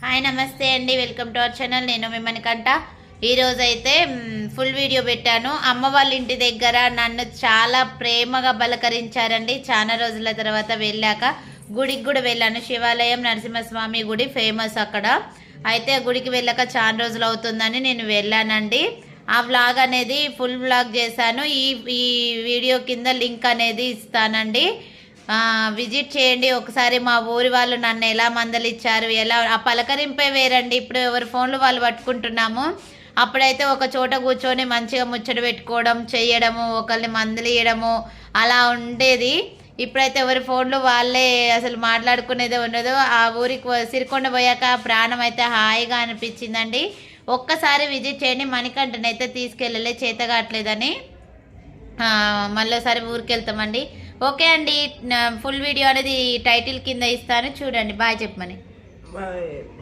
Hi నమస్తే అండి, welcome to our channel. నేను మీ మణికంఠ. ఈరోజైతే ఫుల్ వీడియో పెట్టాను. అమ్మ వాళ్ళ ఇంటి దగ్గర నన్ను చాలా ప్రేమగా బలకరించారండి. చాలా రోజుల తర్వాత వెళ్ళాక గుడికి కూడా వెళ్ళాను. శివాలయం నరసింహస్వామి గుడి ఫేమస్ అక్కడ. అయితే గుడికి వెళ్ళాక చాలా రోజులు అవుతుందని నేను వెళ్ళానండి. ఆ వ్లాగ్ అనేది ఫుల్ వ్లాగ్ చేశాను. ఈ వీడియో కింద లింక్ అనేది ఇస్తానండి. విజిట్ చేయండి ఒకసారి. మా ఊరి వాళ్ళు నన్ను ఎలా మందలిచ్చారు, ఎలా ఆ పలకరింపే వేరండి. ఇప్పుడు ఎవరి ఫోన్లు వాళ్ళు పట్టుకుంటున్నాము. అప్పుడైతే ఒక చోట కూర్చొని మంచిగా ముచ్చట పెట్టుకోవడం, చేయడము, ఒకరిని మందలియడము అలా ఉండేది. ఇప్పుడైతే ఎవరి ఫోన్లు వాళ్ళే, అసలు మాట్లాడుకునేదే ఉండదు. ఆ ఊరికి సిరికొండ పోయాక ప్రాణం అయితే హాయిగా అనిపించిందండి. ఒక్కసారి విజిట్ చేయండి. మణికంఠనైతే తీసుకెళ్ళలే, చేతగాట్లేదని. మళ్ళీసారి ఊరికి వెళ్తామండి. ఓకే అండి, ఫుల్ వీడియో అనేది టైటిల్ కింద ఇస్తాను చూడండి. బాయ్ చెప్పమని.